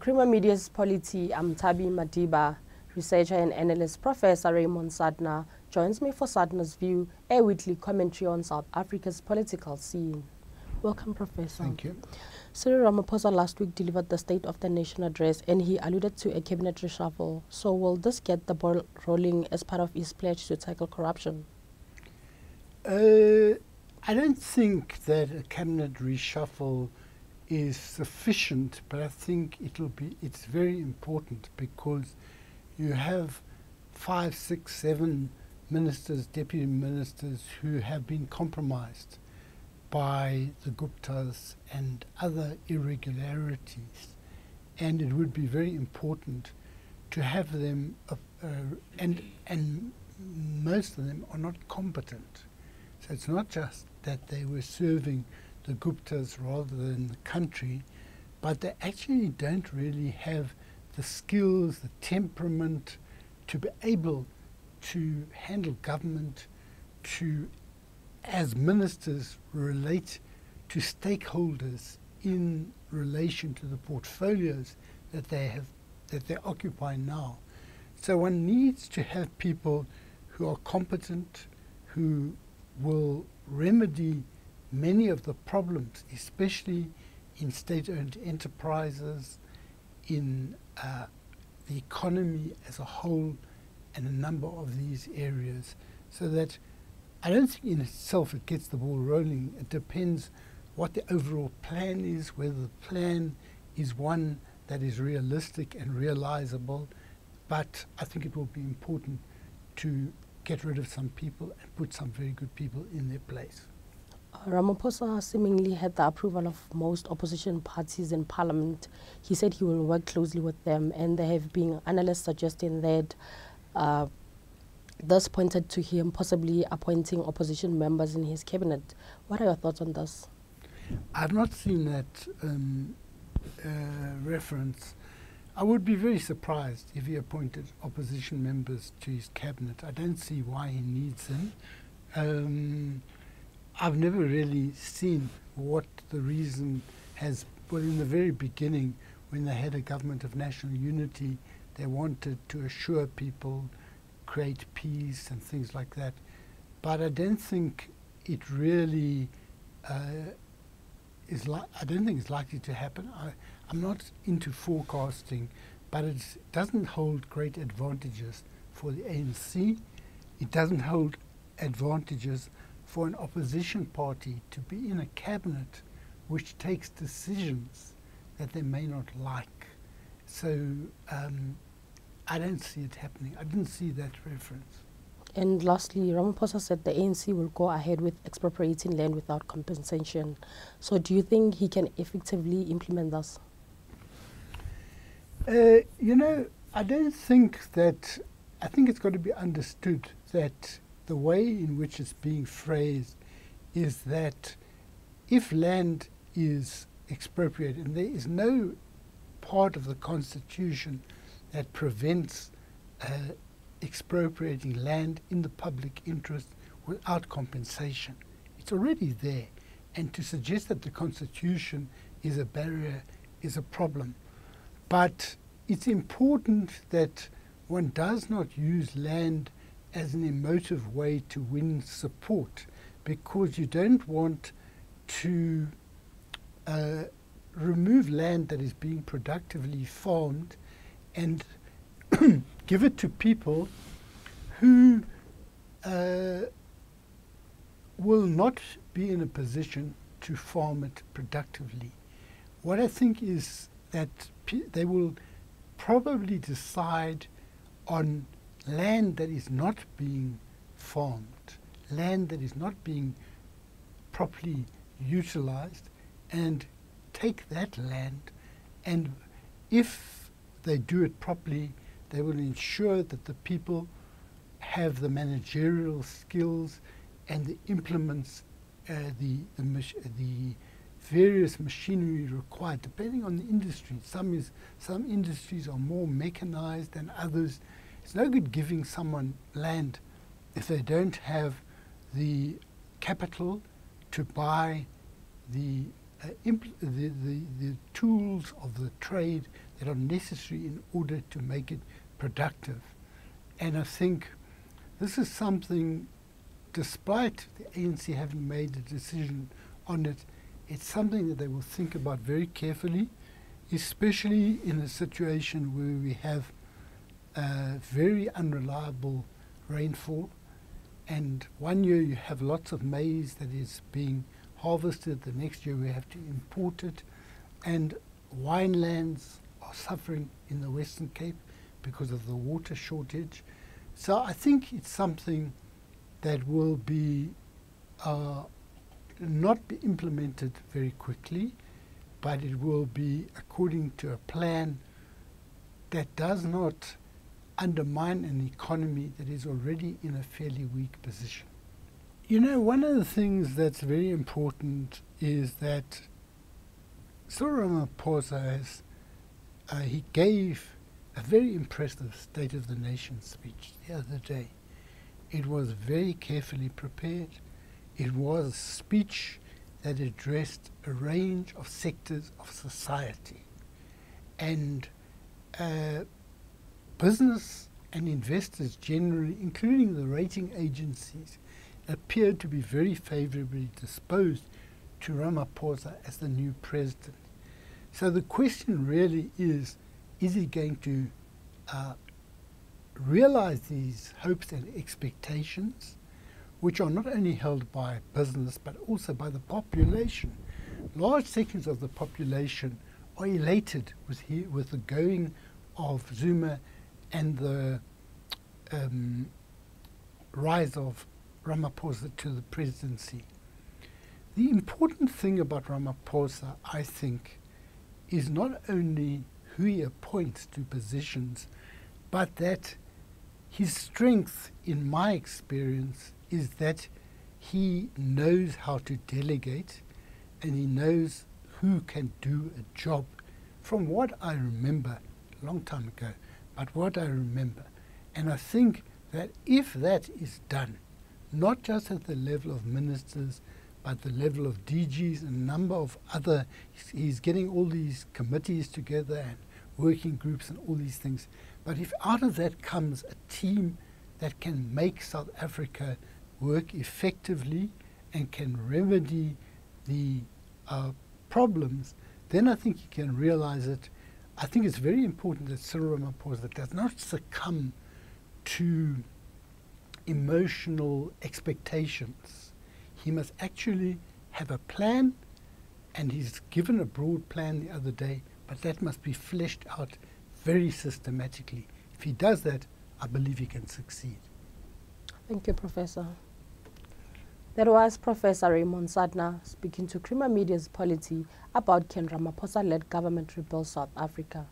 Creamer Media's Polity, I'm Thabi Madiba, researcher and analyst. Professor Raymond Suttner joins me for Suttner's View, a weekly commentary on South Africa's political scene. Welcome, Professor. Thank you. Cyril Ramaphosa last week delivered the State of the Nation address and he alluded to a cabinet reshuffle. So will this get the ball rolling as part of his pledge to tackle corruption? I don't think that a cabinet reshuffle is sufficient, but I think it's very important because you have 5, 6, 7 ministers, deputy ministers who have been compromised by the Guptas and other irregularities, and it would be very important to have them, and most of them are not competent. So it's not just that they were serving the Guptas rather than the country, but they actually don't really have the skills, the temperament to be able to handle government, to, as ministers, relate to stakeholders in relation to the portfolios that they occupy now. So one needs to have people who are competent, who will remedy many of the problems, especially in state-owned enterprises, in the economy as a whole, and a number of these areas, so that I don't think in itself it gets the ball rolling. It depends what the overall plan is, whether the plan is one that is realistic and realizable, but I think it will be important to get rid of some people and put some very good people in their place. Ramaphosa seemingly had the approval of most opposition parties in parliament. He said he will work closely with them, and there have been analysts suggesting that this pointed to him possibly appointing opposition members in his cabinet. What are your thoughts on this? I've not seen that reference. I would be very surprised if he appointed opposition members to his cabinet. I don't see why he needs them. I've never really seen what the reason has. Well, in the very beginning, when they had a government of national unity, they wanted to assure people, create peace and things like that. But I don't think it really I don't think it's likely to happen. I'm not into forecasting, but it doesn't hold great advantages for the ANC. It doesn't hold advantages for an opposition party to be in a cabinet which takes decisions that they may not like. So I don't see it happening. I didn't see that reference. And lastly, Ramaphosa said the ANC will go ahead with expropriating land without compensation. So do you think he can effectively implement this? You know, I don't think that, I think it's got to be understood that the way in which it's being phrased is that if land is expropriated, and there is no part of the Constitution that prevents expropriating land in the public interest without compensation. It's already there. And to suggest that the Constitution is a barrier is a problem. But it's important that one does not use land as an emotive way to win support, because you don't want to remove land that is being productively farmed and give it to people who will not be in a position to farm it productively. What I think is that they will probably decide on land that is not being farmed, land that is not being properly utilized, and take that land, and if they do it properly, they will ensure that the people have the managerial skills and the implements the various machinery required, depending on the industry. Some industries are more mechanized than others. It's no good giving someone land if they don't have the capital to buy the tools of the trade that are necessary in order to make it productive. And I think this is something, despite the ANC having made a decision on it, it's something that they will think about very carefully, especially in a situation where we have very unreliable rainfall. And one year you have lots of maize that is being harvested, the next year we have to import it. And winelands are suffering in the Western Cape because of the water shortage. So I think it's something that will be not be implemented very quickly, but it will be according to a plan that does not undermine an economy that is already in a fairly weak position. You know, one of the things that's very important is that Cyril Ramaphosa has, he gave a very impressive State of the Nation speech the other day. It was very carefully prepared. It was a speech that addressed a range of sectors of society. And business and investors generally, including the rating agencies, appeared to be very favorably disposed to Ramaphosa as the new president. So the question really is he going to realize these hopes and expectations, which are not only held by business but also by the population? Large sections of the population are elated with the going of Zuma and the rise of Ramaphosa to the presidency. The important thing about Ramaphosa, I think, is not only who he appoints to positions, but that his strength, in my experience, is that he knows how to delegate and he knows who can do a job. From what I remember, a long time ago, but what I remember. And I think that if that is done, not just at the level of ministers, but the level of DGs and a number of other, he's getting all these committees together and working groups and all these things. But if out of that comes a team that can make South Africa work effectively and can remedy the problems, then I think you can realize it. I think it's very important that Cyril Ramaphosa does not succumb to emotional expectations. He must actually have a plan, and he's given a broad plan the other day, but that must be fleshed out very systematically. If he does that, I believe he can succeed. Thank you, Professor. That was Professor Raymond Suttner speaking to Creamer Media's Polity about can Ramaphosa-led government rebuild South Africa.